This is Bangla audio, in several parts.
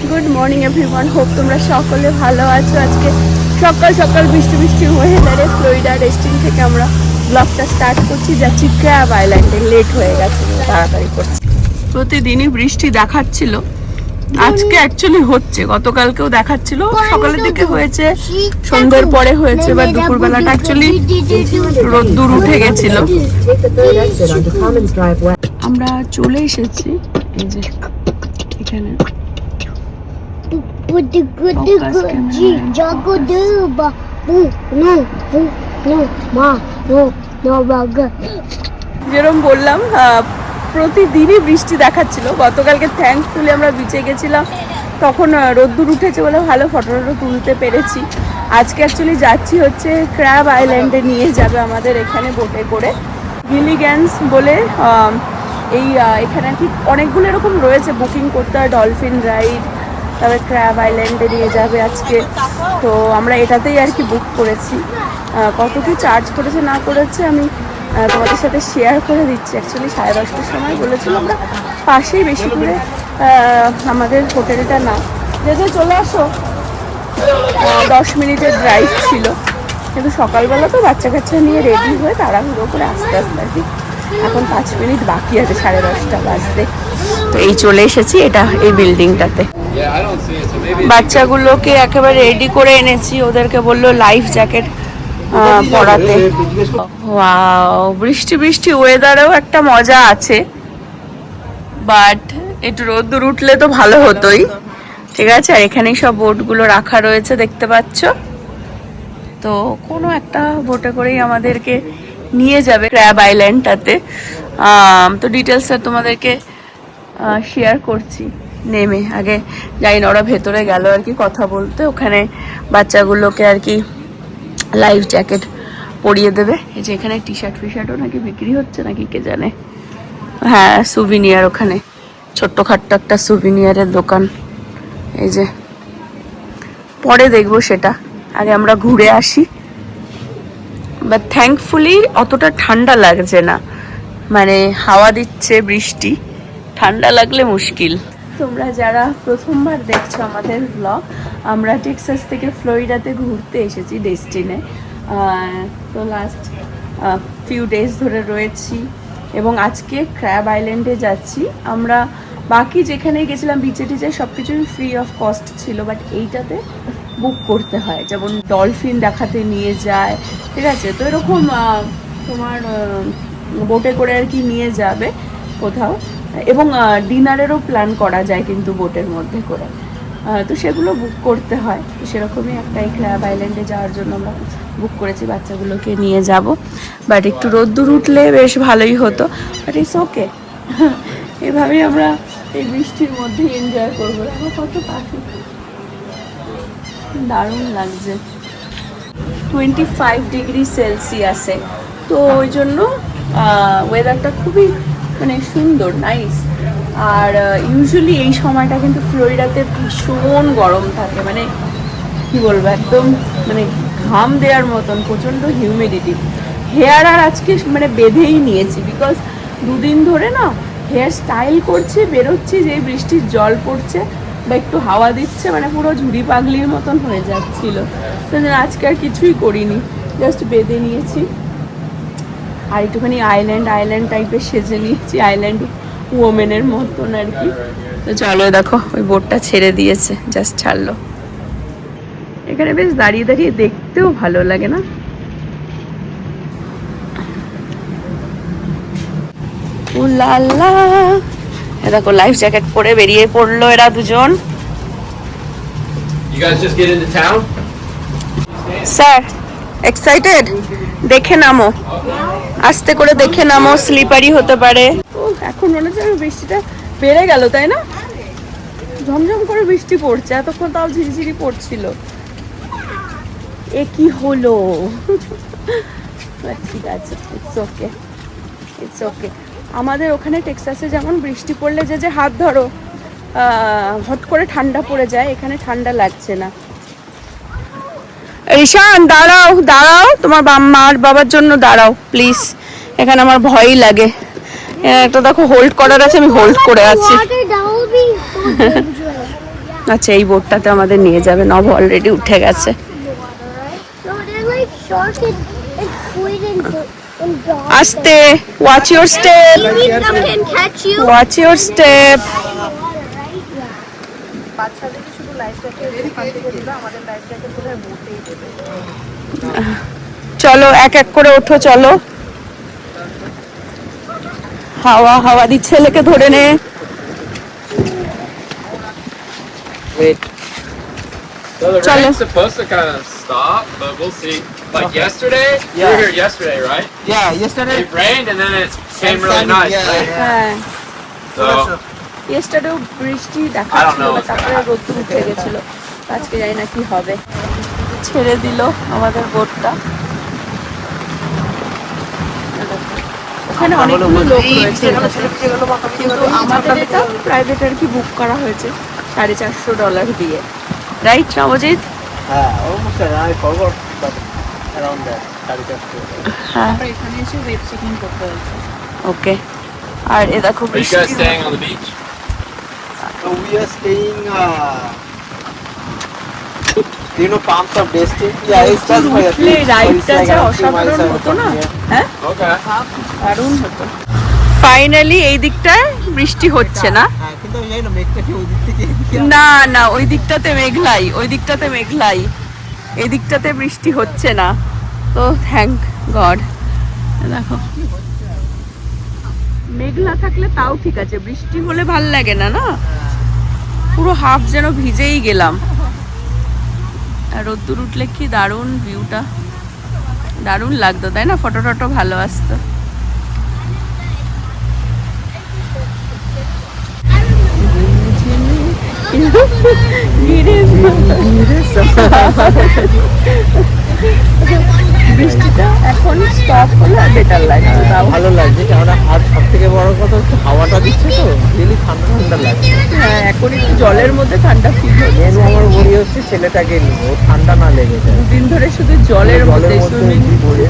গুড মর্নিং এভরিওয়ান, হোপ তোমরা সকলে ভালো আছো। আজকে সকাল সকাল বৃষ্টি বৃষ্টি ওয়েদারে ফ্লোরিডা ডেস্টিন থেকে আমরা ব্লগটা স্টার্ট করছি। যাচ্ছি ক্র্যাব আইল্যান্ডে, লেট হয়ে গেছে, তাড়াতাড়ি করছি। প্রতিদিনই বৃষ্টি দেখাচ্ছিল, আজকে অ্যাকচুয়ালি হচ্ছে, গতকালকেও দেখাচ্ছিল, সকালের দিকে হয়েছে, সন্ধ্যের পরে হয়েছে, বা দুপুরবেলাটা অ্যাকচুয়ালি রোদ্দুর উঠে গেছিল। আমরা চলে এসেছি এই যে এখানে। যেরকম বললাম, প্রতিদিনই বৃষ্টি দেখাচ্ছিল। গতকালকে থ্যাঙ্কফুলি আমরা বিচে গেছিলাম, তখন রোদ্দুর উঠেছে বলে ভালো ফটো তুলতে পেরেছি। আজকে অ্যাকচুয়ালি যাচ্ছি হচ্ছে ক্র্যাব আইল্যান্ডে, নিয়ে যাবে আমাদের এখানে বোটে করে। গিলিগ্যান্স বলে এই এখানে আর কি অনেকগুলো এরকম রয়েছে, বুকিং করতে হয়। ডলফিন রাইড, তবে ক্র্যাব আইল্যান্ডে নিয়ে যাবে আজকে। তো আমরা এটাতেই আর কি বুক করেছি। কত কি চার্জ করেছে না করেছে আমি তোমাদের সাথে শেয়ার করে দিচ্ছি। অ্যাকচুয়ালি 10:30টার সময় বলেছিলাম, আমরা পাশেই, বেশি দূরে আমাদের হোটেলটা না। যে চলে আসো, 10 মিনিটের ড্রাইভ ছিল, কিন্তু সকালবেলা তো বাচ্চা কাচ্চা নিয়ে রেডি হয়ে তাড়াহুড়ো করে আস্তে আস্তে আর কি। এখন 5 মিনিট বাকি আছে 10:30 বাজতে। তো এই চলে এসেছি এটা, এই বিল্ডিংটাতে। বাচ্চাগুলোকে একেবারে রেডি করে এনেছি, ওদেরকে বললো লাইফ জ্যাকেট পরাতে। ওয়াও, বৃষ্টি বৃষ্টি ওয়েদারেও একটা মজা আছে, বাট একটু রোদ্দুর উঠলে তো ভালো হতোই। ঠিক আছে, আর এখানেই সব বোটগুলো রাখা রয়েছে দেখতে পাচ্ছ। তো কোনো একটা বোটে করেই আমাদেরকে নিয়ে যাবে ক্র্যাব আইল্যান্ডটাতে। তো ডিটেলসটা তোমাদেরকে শেয়ার করছি নেমে। আগে জানি না, ওরা ভেতরে গেল আর কি কথা বলতে, ওখানে বাচ্চাগুলোকে আর কি লাইফ জ্যাকেট পরিয়ে দেবে। এই যে এখানে টি শার্ট ফিশার্টও নাকি বিক্রি হচ্ছে নাকি কে জানে। হ্যাঁ, সুভিনিয়ার, ওখানে ছোট্টখাট্ট একটা সুভিনিয়ারের দোকান। এই যে পরে দেখবো সেটা, আগে আমরা ঘুরে আসি। বাট থ্যাঙ্কফুলি অতটা ঠান্ডা লাগছে না, মানে হাওয়া দিচ্ছে, বৃষ্টি, ঠান্ডা লাগলে মুশকিল। তোমরা যারা প্রথমবার দেখছো আমাদের ব্লগ, আমরা টেক্সাস থেকে ফ্লোরিডাতে ঘুরতে এসেছি ডেস্টিনে। তো লাস্ট ফিউ ডেজ ধরে রয়েছি এবং আজকে ক্র্যাব আইল্যান্ডে যাচ্ছি আমরা। বাকি যেখানে গেছিলাম বিচে টিচে সব কিছুই ফ্রি অফ কস্ট ছিল, বাট এইটাতে বুক করতে হয়, যেমন ডলফিন দেখাতে নিয়ে যায়। ঠিক আছে, তো এরকম তোমার বোটে করে আর কি নিয়ে যাবে কোথাও, এবং ডিনারেরও প্ল্যান করা যায় কিন্তু বোটের মধ্যে করে। তো সেগুলো বুক করতে হয়। তো সেরকমই একটা ক্র্যাব আইল্যান্ডে যাওয়ার জন্য আমরা বুক করেছি, বাচ্চাগুলোকে নিয়ে যাব। বাট একটু রোদ্দুর উঠলে বেশ ভালোই হতো, বাট ইটস ওকে। এভাবেই আমরা এই বৃষ্টির মধ্যেই এনজয় করবো। এখন কত পাখি, দারুণ লাগছে। 25 ডিগ্রি সেলসিয়াসে, তো ওই জন্য ওয়েদারটা খুবই মানে সুন্দর, নাইস। আর ইউজুয়ালি এই সময়টা কিন্তু ফ্লোরিডাতে ভীষণ গরম থাকে, মানে কি বলবো, একদম মানে ঘাম দেওয়ার মতন, প্রচণ্ড হিউমিডিটি। হেয়ার আর আজকে মানে বেঁধেই নিয়েছি, বিকজ দুদিন ধরে না হেয়ার স্টাইল করছি, বেরোচ্ছি, যে বৃষ্টির জল পড়ছে বা একটু হাওয়া দিচ্ছে, মানে পুরো ঝুড়ি পাগলির মতন হয়ে যাচ্ছিল। তো আজকে আর কিছুই করিনি, জাস্ট বেঁধে নিয়েছি। আর একটুখানি আইল্যান্ড টাইপের সেজে নিয়েছি, আইল্যান্ড ওমেনের মতন আর কি। তো চলো, দেখো ওই বোটটা ছেড়ে দিয়েছে, জাস্ট ছাড়লো। এখানে বেশ দাঁড়িয়ে দাঁড়িয়ে দেখতেও ভালো লাগে না? উলালা, দেখো লাইফ জ্যাকেট পরে বেরিয়ে পড়লো এরা দুজন। Sir excited? দেখে নামো, আস্তে করে দেখে নামো, স্লিপারি হতে পারে। এখন মনে হচ্ছে বৃষ্টিটা বেড়ে গেল, তাই না? ঝমঝম করে বৃষ্টি পড়ছে, এতক্ষণ তাও ঝিরিঝিরি পড়ছিল। এ কি হলো? ঠিক আছে, ইটস ওকে, ইটস ওকে। আমাদের ওখানে টেক্সাসে যেমন বৃষ্টি পড়লে যে হাত ধরো, হট করে ঠান্ডা পড়ে যায়, এখানে ঠান্ডা লাগছে না। ঋষান দাঁড়াও দাঁড়াও, তোমার মার বাবার জন্য দাঁড়াও প্লিজ, এখানে আমার ভয়ই লাগে। একটা দেখো হোল্ড করার আছে, আমি হোল্ড করে আছি। আচ্ছা, এই বোটটাতে আমাদের নিয়ে যাবে। নব অলরেডি উঠে গেছে। আস্তে, watch your step, watch your step. চলো এক এক করে ওঠো, চলো। হাওয়া হাওয়া দিচ্ছে, ছেলেকে ধরে নে। Wait. So the Chalo. rain's supposed to kind of stop, but we'll see. Like Okay. yesterday, you Yeah. were here yesterday, right? Yeah, yesterday. It rained and then it came Sun really sunny, nice. yeah, right? yeah. হ্যাঁ, So ইয়েস্টারডেও বৃষ্টি I don't দেখাচ্ছিল, know what's তারপরে gonna রোদ উঠে গেছিল। আজকে জানি না কি হবে। ছেড়ে দিল আমাদের বোটটা। ওখানে অনেকগুলো লোক রয়েছে, কিন্তু আমাদের এটা প্রাইভেট আর কি বুক করা হয়েছে $450 দিয়ে, right Nabajit? Almost around. I forgot, but around that. হ্যাঁ, এখানে এসে ওয়েব চেকিং করতে হয়েছে। ওকে। আর এ দেখো Are you guys বৃষ্টি। staying on the beach? So we are staying. Do you know Palms of Destiny? Yeah, it's just by a উঠলে beach. So it's রাইডটা like যা around 3 miles অসাধারণ away হতো from না? here. হ্যাঁ, Okay. দারুণ হতো। ফাইনালি এই দিকটায় বৃষ্টি হচ্ছে না। হ্যাঁ, কিন্তু আমি জানি না মেঘটা কি ওই দিক থেকে এদিকে না না, ওই দিকটাতে মেঘলাই, ওই দিকটাতে মেঘলাই, এই দিকটাতে বৃষ্টি হচ্ছে না। তো থ্যাংক গড। দেখো, মেঘলা থাকলে তাও ঠিক আছে, বৃষ্টি হলে ভাল লাগে না, না পুরো হাফ যেন ভিজেই গেলাম। আর রোদ্দুর উঠলে কি দারুণ ভিউটা, দারুণ লাগতো, তাই না? ফটো টটো ভালো আসতো। বৃষ্টিটা এখন স্টপ হলে বেটার লাগে, তাও ভালো লাগছে, কেননা আর সব থেকে বড় কথা হচ্ছে হাওয়াটা দিচ্ছে তো, ডেলি ঠান্ডা ঠান্ডা লাগছে। হ্যাঁ, এখন একটু জলের মধ্যে ঠান্ডা ফিল হচ্ছে। মেনু আমার মনে হচ্ছে ছেলেটাকে নিয়ে, ও ঠান্ডা না লেগে যায়। দুদিন ধরে শুধু জলের মধ্যে সুইমিং ঘুরে।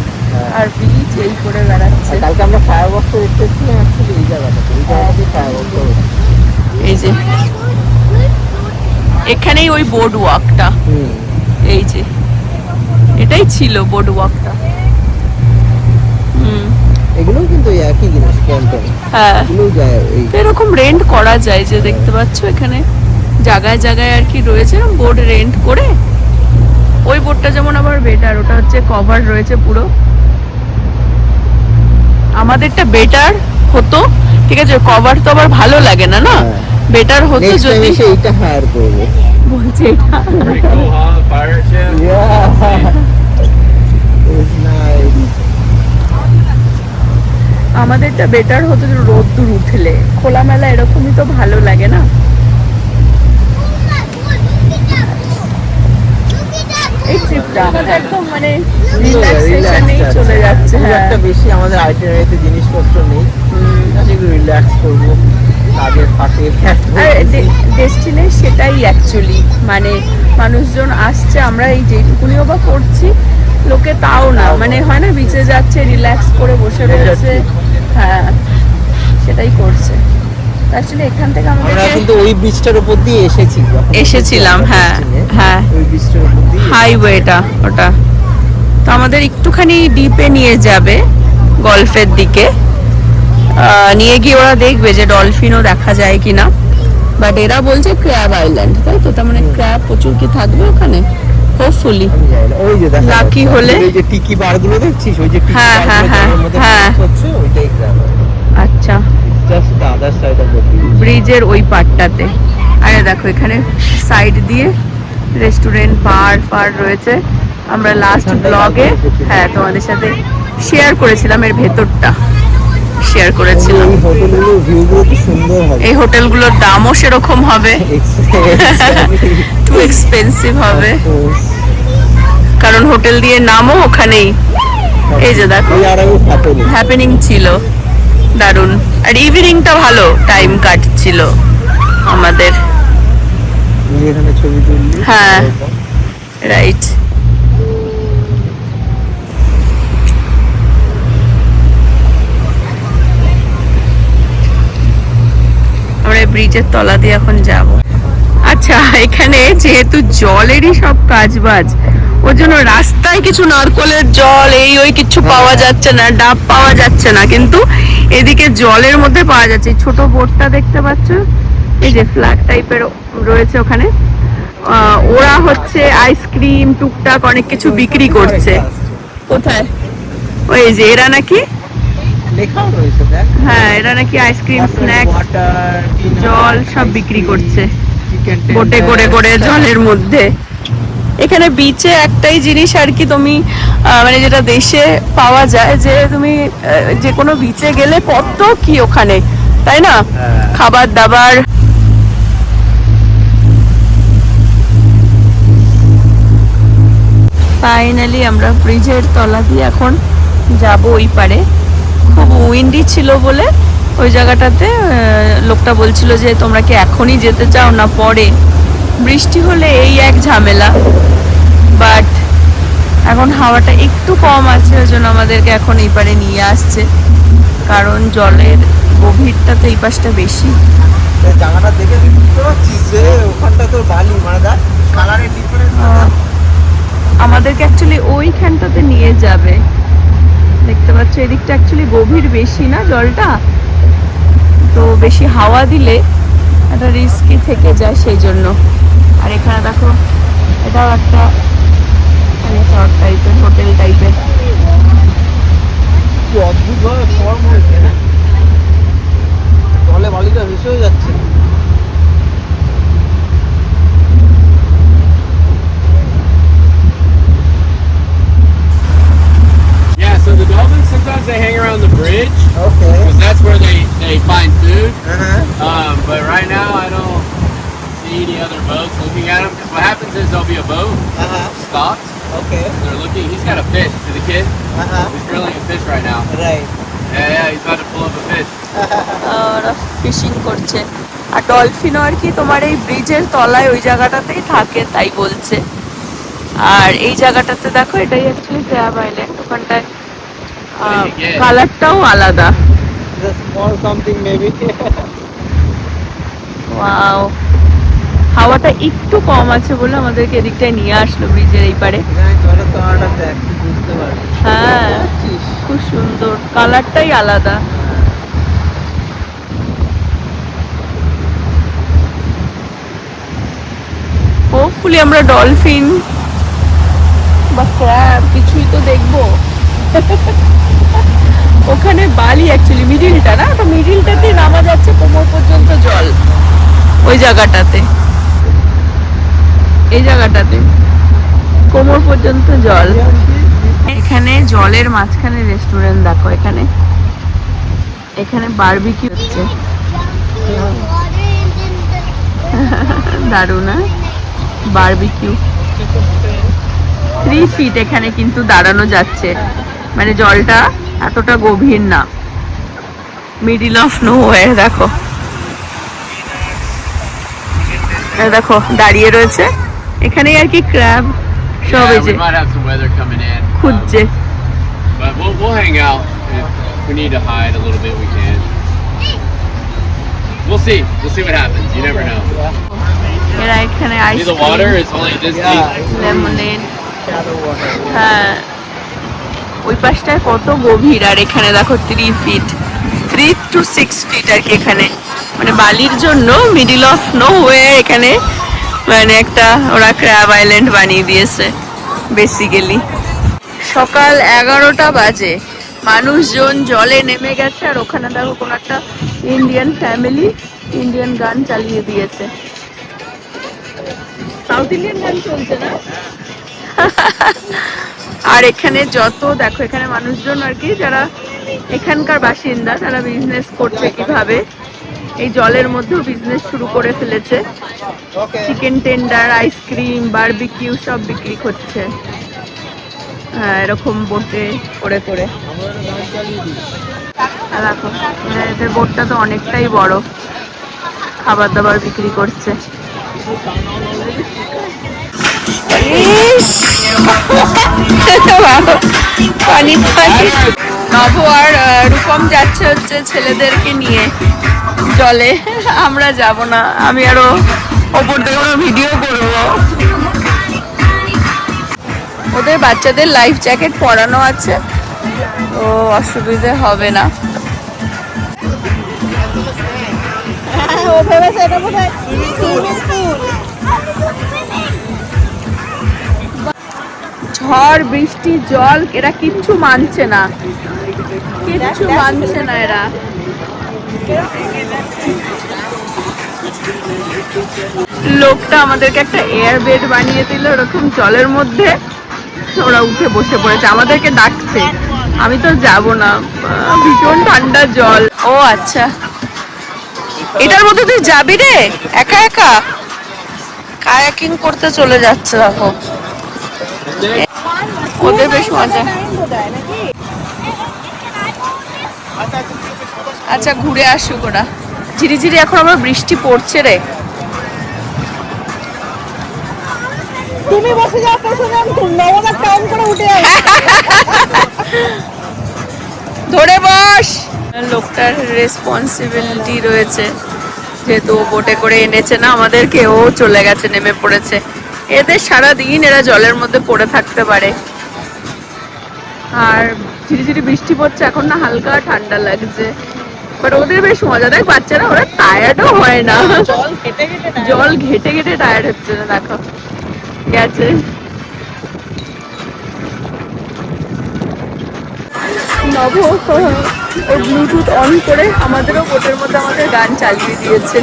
আর বিচ এই করে বেড়াচ্ছে। আর কালকে আমরা ফায়ার বক্স দেখতে এসেছিলাম অ্যাকচুয়ালি এই জায়গাটাতে, এই জায়গাটাতেই ফায়ার বক্স হচ্ছে। এই যে এখানেই ওই বোর্ড ওয়াকটা, এই যে এটাই ছিল বোর্ড ওয়াকটা। এগুলোও কিন্তু এই একই জিনিস, পন্টন হ্যাঁ, এগুলোও যায় এই। তো এরকম রেন্ট করা যায়, যে দেখতে পাচ্ছ এখানে জায়গায় জায়গায় আর কি রয়েছে বোর্ড রেন্ট করে। ওই বোর্ডটা যেমন আবার বেটার, ওটা হচ্ছে কভার রয়েছে পুরো। আমাদেরটা বেটার হতো, ঠিক আছে, কভার তো আবার ভালো লাগে না, না বেটার হতো নেক্সট টাইম যদি এসে এইটা হায়ার করব। বলছে এটা। Pretty cool, huh? The pirate ship. It's nice. আমাদেরটা বেটার হতো যে রোদ্দুর উঠলে, খোলামেলা এরকমই তো ভালো লাগে না। এই ট্রিপটা আমাদের একদম মানে রিল্যাক্সেশনেই চলে যাচ্ছে। খুব হ্যাঁ, একটা বেশি আমাদের আইটেনারিতে জিনিসপত্র নেই, একটু রিল্যাক্স করবো কাজের ফাঁকে। আর ডেস্টিনেশন সেটাই অ্যাকচুয়ালি, মানে মানুষজন আসছে, আমরা এই যেটুকুনিও বা করছি, লোকে তাও না, মানে হয় না বিচে যাচ্ছে রিল্যাক্স করে বসে রয়েছে। হ্যাঁ, সেটাই করছে। অ্যাকচুয়ালি এখান থেকে আমরা আমাদের কিন্তু ওই ব্রিজটার উপর দিয়ে এসেছি, যখন এসেছিলাম। হ্যাঁ হ্যাঁ, ওই ব্রিজটার উপর দিয়ে হাইওয়েটা ওটা। তো আমাদের একটুখানি ডিপে নিয়ে যাবে, গলফের দিকে নিয়ে গিয়ে ওরা দেখবে যে ডলফিনও দেখা যায় কিনা। বাট এরা বলছে ক্র্যাব আইল্যান্ড, তাই তো? তার মানে ক্র্যাব প্রচুর কি থাকবে ওখানে, হোপফুলি। আমি জানি না, ওই যে দেখা Lucky যাচ্ছে, হলে- ওই যে টিকি বারগুলো দেখছিস, ওই যে টিকি হ্যাঁ, হ্যাঁ, বারগুলো হ্যাঁ, জলের মধ্যে হ্যাঁ। dance হচ্ছে, ওইটাই গ্রাম। আচ্ছা, just the other side of the bridge. ব্রিজের ওই পার্টটাতে। আরে দেখো এখানে সাইড দিয়ে রেস্টুরেন্ট পার রয়েছে। আমরা লাস্ট ব্লগে হ্যাঁ তোমাদের সাথে শেয়ার করেছিলাম, এর ভেতরটা শেয়ার করেছিলাম। এই হোটেলগুলোর ভিউগুলো কি সুন্দর হবে। এই হোটেলগুলোর দামও সেরকম হবে, টু এক্সপেন্সিভ হবে, কারণ হোটেল দিয়ে নামও ওখানেই। এই যে দেখো হ্যাপেনিং ছিল, দারুণ। আর ইভিনিংটা ভালো টাইম কাটছিল আমাদের। এখানে ছবি তুললি। হ্যাঁ, রাইট। আমরা ব্রিজের তলা দিয়ে এখন যাব। আর আচ্ছা, এখানে যেহেতু জলেরই সব কাজবাজ, ওর জন্য রাস্তায় কিছু নারকলের জল এই ওই কিছু পাওয়া যাচ্ছে না, ডাব পাওয়া যাচ্ছে না, কিন্তু এদিকে জলের মধ্যে পাওয়া যাচ্ছে। এই ছোট বোটটা দেখতে পাচ্ছ, এই যে ফ্ল্যাগ টাইপের রয়েছে ওখানে, ওরা হচ্ছে আইসক্রিম টুকটাক অনেক কিছু বিক্রি করছে। কোথায়? ওই যে এরা নাকি, লেখাও রয়েছে দেখ। হ্যাঁ এরা নাকি আইসক্রিম স্ন্যাক্স ওয়াটার, জল সব বিক্রি করছে বোটে করে করে জলের মধ্যে। এখানে বিচে একটাই জিনিস আর কি তুমি মানে যেটা দেশে পাওয়া যায়, যে তুমি যে কোনো বিচে গেলে কত কি ওখানে, তাই না? খাবার দাবার। ফাইনালি আমরা ব্রিজের তলা দিয়ে এখন যাব ওই পারে। খুব উইন্ডি ছিল বলে ওই জায়গাটাতে লোকটা বলছিল যে তোমরা কি এখনই যেতে চাও না পরে, বৃষ্টি হলে এই এক ঝামেলা। বাট এখন হাওয়াটা একটু কম আছে, ওই জন্য আমাদেরকে এখন এই পারে নিয়ে আসছে, কারণ জলের গভীরটা তো এই পাশটা বেশি। জায়গাটা দেখে বুঝতে পারছিস যে ওখানটা তোর বালি, মানে দেখ কালারের ডিফারেন্স। আমাদেরকে অ্যাকচুয়ালি ওইখানটাতে নিয়ে যাবে, দেখতে পাচ্ছ এদিকটা অ্যাকচুয়ালি গভীর বেশি না জলটা, তো বেশি হাওয়া দিলে একটা রিস্কি থেকে যায় সেই জন্য। আর এখানে দেখো এটাও একটা রিসর্ট টাইপের, হোটেল টাইপের। কি অদ্ভুত ভাবে ফর্ম হয়েছে, জলে বালিটা ভেসে হয়ে যাচ্ছে। Yeah, so the dolphins sometimes they hang around the bridge okay. because that's where they find food. হ্যাঁ But right now I don't see any other boats looking at them. Because what happens is there'll be a boat হ্যাঁ stopped. Okay. They're looking. He's got a fish. See the kid? হ্যাঁ He's grilling a fish right now. Right. Yeah, he's about to pull up a fish. ওরা ফিশিং করছে। আর ডলফিনও আর কি তোমার এই ব্রিজের তলায় ওই জায়গাটাতেই থাকে তাই বলছে। আর এই জায়গাটাতে দেখো, এটাই অ্যাকচুয়ালি ক্র্যাব আইল্যান্ড, ওখানটায় কালারটাও আলাদা। Small something maybe. ওয়াও, হাওয়াটা একটু কম আছে বলে আমাদেরকে এদিকটায় নিয়ে আসলো ব্রিজের এই পারে। জলের তলাটা দেখ, বুঝতে পারবি। হ্যাঁ খুব সুন্দর, কালারটাই আলাদা। হোপফুলি আমরা ডলফিন বা ক্র্যাব কিছুই তো দেখবো। ওখানে বালি অ্যাকচুয়ালি মিডিলটা না, তো মিডিলটাতে নামা যাচ্ছে কোমর পর্যন্ত জল, ওই জায়গাটাতে, এই জায়গাটাতে কোমর পর্যন্ত জল। এখানে জলের মাঝখানে রেস্টুরেন্ট দেখো, এখানে এখানে বারবিকিউ হচ্ছে। দারুণ বারবিকিউ। 3 ফিট এখানে কিন্তু দাঁড়ানো যাচ্ছে, মানে জলটা এতটা গভীর না, মিডিল অফ নোওয়্যার। দেখো দেখো দাঁড়িয়ে রয়েছে এখানেই আর কি ক্র্যাব সব এই Yeah, যে we might have some weather coming in. খুঁজছে। But we'll hang out. If we need to hide a little bit, we can. We'll see. We'll see what happens. You never know. এরা এখানে See the water? Ice cream, It's only this Yeah. deep. Lemonade, Shallow water. হ্যাঁ ওই পাশটায় কত গভীর। আর এখানে দেখো 3 ফিট, 3 to 6 ফিট আর কি এখানে, মানে বালির জন্য মিডিল অফ নোওয়্যার এখানে মানে একটা ওরা ক্র্যাব আইল্যান্ড বানিয়ে দিয়েছে বেসিক্যালি। সকাল 11টা বাজে, মানুষজন জলে নেমে গেছে, আর ওখানে দেখো কোনো একটা ইন্ডিয়ান ফ্যামিলি ইন্ডিয়ান গান চালিয়ে দিয়েছে। সাউথ ইন্ডিয়ান গান চলছে না। আর এখানে যত দেখো, এখানে মানুষজন আর কি যারা এখানকার বাসিন্দা, তারা বিজনেস করছে কিভাবে, এই জলের মধ্যেও বিজনেস শুরু করে ফেলেছে। Okay. Chicken tender, ice cream, barbecue সব বিক্রি করছে, হ্যাঁ এরকম বোটে করে করে। আর দেখো এদের বোটটা তো অনেকটাই বড়, খাবার দাবার বিক্রি করছে। ইস! পানি পানি। নভ আর রূপম যাচ্ছে হচ্ছে ছেলেদেরকে নিয়ে জলে, আমরা যাব না, আমি আরো ওপর থেকে আমরা ভিডিও করব। ওদের বাচ্চাদের লাইফ জ্যাকেট পরানো আছে, তো অসুবিধে হবে না। ঝড় বৃষ্টি জল এরা কিচ্ছু মানছে না, কিচ্ছু মানছে না এরা। লোকটা আমাদেরকে একটা এয়ার বেড বানিয়ে দিল এরকম জলের মধ্যে, ওরা উঠে বসে পড়েছে, আমাদেরকে ডাকছে। আমি তো যাব না, ভীষণ ঠান্ডা জল। ও আচ্ছা, এটার মধ্যে তুই যাবি রে একা একা? কায়াকিং করতে চলে যাচ্ছে দেখো, ওদের বেশ মজা। আচ্ছা ঘুরে আসুক ওরা। ঝিরিঝিরি এখন আবার বৃষ্টি পড়ছে রে। তুমি বসে যাও পেছনে, আমি নবদা টাউন করে উঠে যাবো। ধরে বস। লোকটার রেসপন্সিবিলিটি রয়েছে, যেহেতু ও বোটে করে এনেছে না আমাদেরকে, ও চলে গেছে, নেমে পড়েছে। এদের সারাদিন এরা জলের মধ্যে পড়ে থাকতে পারে। আর ঝিরিঝিরি বৃষ্টি পড়ছে এখন, না হালকা ঠান্ডা লাগছে, বাট ওদের বেশ মজা। দেখ বাচ্চারা, ওরা টায়ার্ডও হয় না, জল ঘেটে ঘেটে টায়ার্ড হচ্ছে না। দেখো গেছে। নব ওর ব্লুটুথ অন করে আমাদেরও বোটের মধ্যে আমাদের গান চালিয়ে দিয়েছে।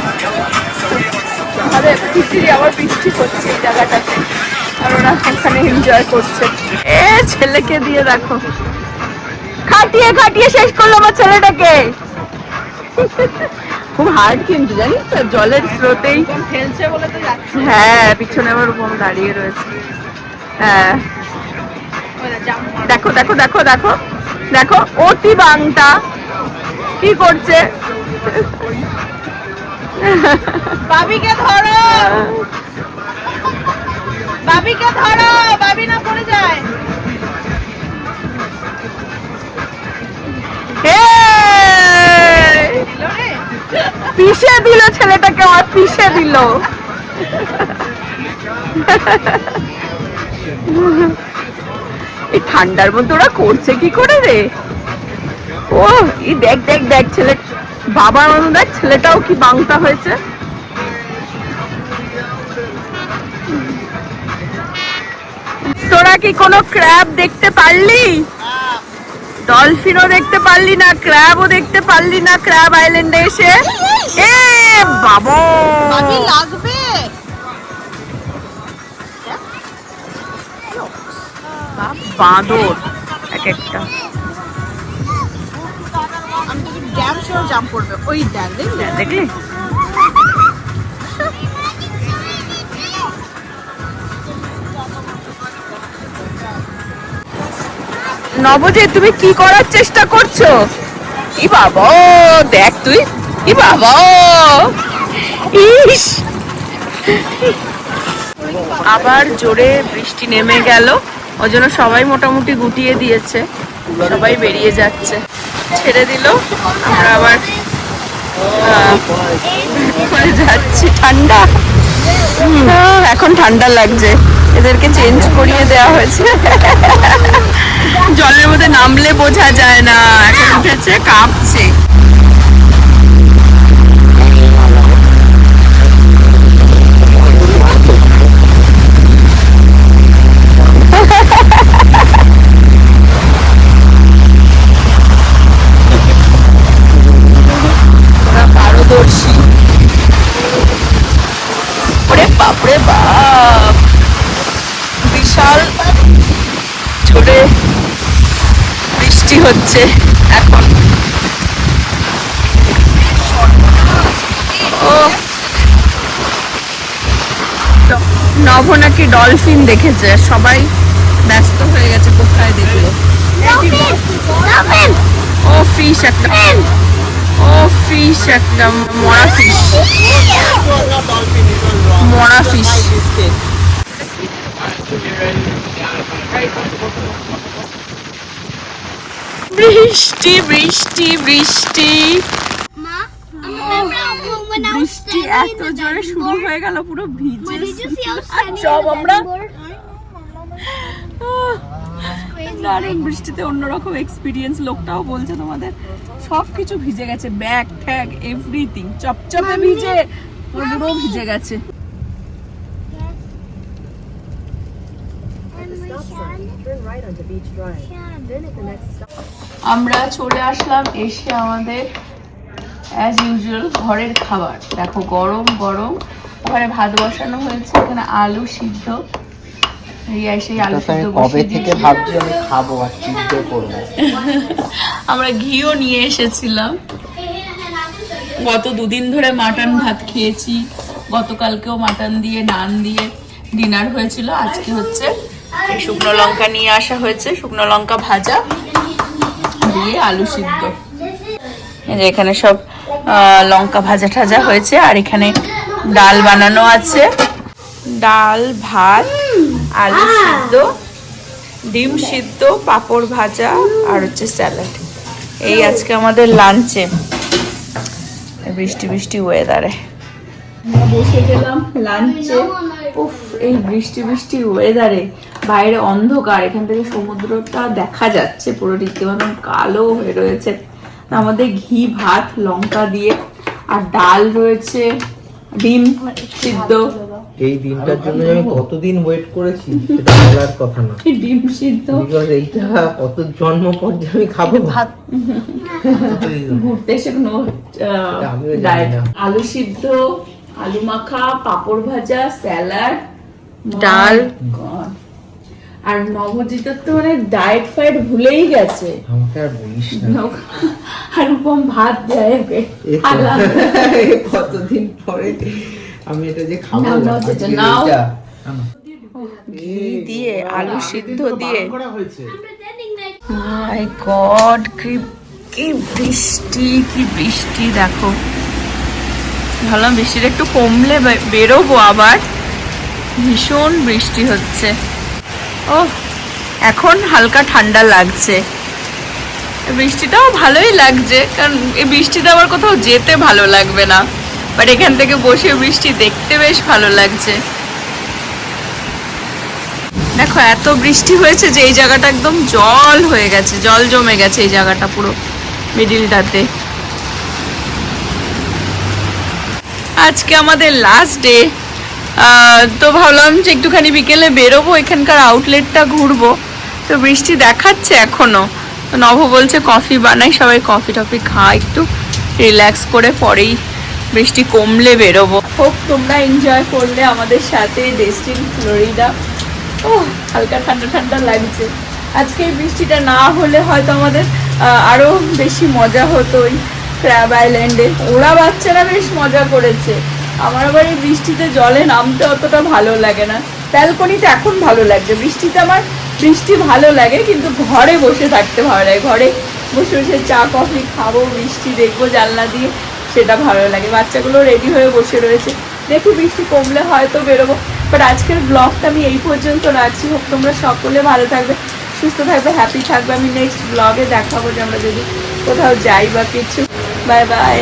আমাদের ঝিরিঝিরি আবার বৃষ্টি হচ্ছে এই জায়গাটাতে, আর ওরা ওখানে এনজয় করছে। এ ছেলেকে দিয়ে দেখো, খাটিয়ে খাটিয়ে শেষ করলো আমার ছেলেটাকে। খুব হার্ড কিন্তু জানিস তো, জলের স্রোতেই খেলছে বলে তো যাচ্ছে। হ্যাঁ, পিছনে আবার ওরকম দাঁড়িয়ে রয়েছে। হ্যাঁ দেখো দেখো দেখো দেখো দেখো, অতি বাংটা কি করছে। বাবিকে ধরো, বাবিকে ধরো, বাবি না পড়ে যায়। পিষে দিল ছেলেটাকে, আমার পিষে দিল। এই ঠান্ডার মধ্যে ওরা করছে কি করে রে? ও এই দেখ দেখ দেখ, ছেলে বাবার মতো দেখ, ছেলেটাও কি বাংটা হয়েছে। তোরা কি কোনো ক্র্যাব দেখতে পারলি? ডলফিনও দেখতে পারলি না, ক্র্যাবও দেখতে পারলি না ক্র্যাব আইল্যান্ডে এসে? এ বাবা, বাবি লাগবে। বাঁদর এক একটা। আমি তো ড্যাম শিওর জাম্প করবে। ওই দেখ দেখলে দেখলি? নবজে তুমি কি করার চেষ্টা করছো? ই বাবা দেখ তুই, ই বাবা, ইস। আবার জোরে বৃষ্টি নেমে গেল, ওই জন্য সবাই মোটামুটি গুটিয়ে দিয়েছে, সবাই বেরিয়ে যাচ্ছে। ছেড়ে দিল, আমরা আবার করে যাচ্ছি। ঠান্ডা, এখন ঠান্ডা লাগছে, এদেরকে চেঞ্জ করিয়ে দেওয়া হয়েছে। জলের মধ্যে নামলে বোঝা যায় না, এখন উঠেছে কাঁপছে। পারদর্শী, ওরে বাপরে বাপ, বিশাল জোরে বৃষ্টি হচ্ছে এখন। ও নভ নাকি ডলফিন দেখেছে, সবাই ব্যস্ত হয়ে গেছে কোথায় দেখলো। ও ফিশ একটা, ও ফিশ একটা, মরা ফিশ, মরা ফিশ। বৃষ্টি বৃষ্টি বৃষ্টি, বৃষ্টি এত জোরে শুরু হয়ে গেল, পুরো ভিজে সব আমরা। দারুণ বৃষ্টিতে অন্যরকম এক্সপিরিয়েন্স। লোকটাও বলছে তোমাদের সবকিছু ভিজে গেছে, ব্যাগ ট্যাগ এভরিথিং চপচপে ভিজে, পুরো ভিজে গেছে। আমরা চলে আসলাম, এসে আমাদের অ্যাজ ইউজুয়াল ঘরের খাবার দেখো, গরম গরম। ওখানে ভাত বসানো হয়েছে, এখানে আলু সিদ্ধ। রিয়া সেই আলু সিদ্ধ বসিয়ে দিয়েছে। ভাবছি আমি খাবো আর সিদ্ধ করবো। আমরা ঘিও নিয়ে এসেছিলাম। গত দুদিন ধরে মাটন ভাত খেয়েছি, গতকালকেও মাটন দিয়ে নান দিয়ে ডিনার হয়েছিল। আজকে হচ্ছে এই শুকনো লঙ্কা নিয়ে আসা হয়েছে, শুকনো লঙ্কা ভাজা দিয়ে আলু সিদ্ধ। এই যে এখানে সব লঙ্কা ভাজা ঠাজা হয়েছে, আর এখানে ডাল বানানো আছে, ডাল ভাত আলু সিদ্ধ ডিম সিদ্ধ পাঁপড় ভাজা আর হচ্ছে স্যালাড। এই আজকে আমাদের লাঞ্চে বৃষ্টি বৃষ্টি ওয়েদারে বসে গেলাম লাঞ্চে। উফ, এই বৃষ্টি বৃষ্টি ওয়েদারে বাইরে অন্ধকার, এখান থেকে সমুদ্রটা দেখা যাচ্ছে পুরো রীতিমতন কালো হয়ে রয়েছে। আমাদের ঘি ভাত লঙ্কা দিয়ে, আর ডাল রয়েছে, ডিম সিদ্ধ। এই দিনটার জন্য আমি কতদিন ওয়েট করেছি সেটা বলার কথা না। ডিম সিদ্ধ, বিকজ এইটা কত জন্ম পর যে আমি খাবো ভাত। ঘুরতে এসে কোনো আলু সিদ্ধ, আলু মাখা, পাঁপড় ভাজা, স্যালাড, ডাল। আর নবজিতের তো মানে ডায়েট ফাইট ভুলেই গেছে, আমাকে আর বলিস না। আর উপম ভাত দেয় ওকে। কতদিন পরে আমি এটা যে খাবো। নাও ঘি দিয়ে আলু সিদ্ধ দিয়ে। মাই গড, কি বৃষ্টি, কি বৃষ্টি দেখো। ভাবলাম বৃষ্টিটা একটু কমলে বেরোবো, আবার ভীষণ বৃষ্টি হচ্ছে। ও এখন হালকা ঠান্ডা লাগছে, বৃষ্টিটাও ভালোই লাগছে, কারণ এই বৃষ্টিতে আবার কোথাও যেতে ভালো লাগবে না, বাট এখান থেকে বসে বৃষ্টি দেখতে বেশ ভালো লাগছে। দেখো এত বৃষ্টি হয়েছে যে এই জায়গাটা একদম জল হয়ে গেছে, জল জমে গেছে এই জায়গাটা পুরো মিডিলটাতে। আজকে আমাদের লাস্ট ডে, তো ভাবলাম যে একটুখানি বিকেলে বেরোবো, এখানকার আউটলেটটা ঘুরবো। তো বৃষ্টি দেখাচ্ছে এখনো, তো নভ বলছে কফি বানাই, সবাই কফি টফি খা, একটু রিল্যাক্স করে পরেই বৃষ্টি কমলে বেরোবো। হোপ তোমরা এনজয় করলে আমাদের সাথে ডেস্টিন ফ্লোরিডা। ও হালকা ঠান্ডা ঠান্ডা লাগছে। আজকে এই বৃষ্টিটা না হলে হয়তো আমাদের আরো বেশি মজা হতো ওই ক্র্যাব আইল্যান্ডে। ওরা বাচ্চারা বেশ মজা করেছে, আমার আবার এই বৃষ্টিতে জলে নামতে অতটা ভালো লাগে না। ব্যালকনিতে এখন ভালো লাগছে, বৃষ্টিতে আমার বৃষ্টি ভালো লাগে, কিন্তু ঘরে বসে থাকতে ভালো লাগে। ঘরে বসে বসে চা কফি খাবো, বৃষ্টি দেখবো জানলা দিয়ে, সেটা ভালো লাগে। বাচ্চাগুলো রেডি হয়ে বসে রয়েছে, দেখি বৃষ্টি কমলে হয়তো বেরোবো। বাট আজকের ব্লগটা আমি এই পর্যন্ত রাখছি। হোক তোমরা সকলে ভালো থাকবে, সুস্থ থাকবে, হ্যাপি থাকবে। আমি নেক্সট ব্লগে দেখাবো যে আমরা যদি কোথাও যাই বা কিছু। Bye bye.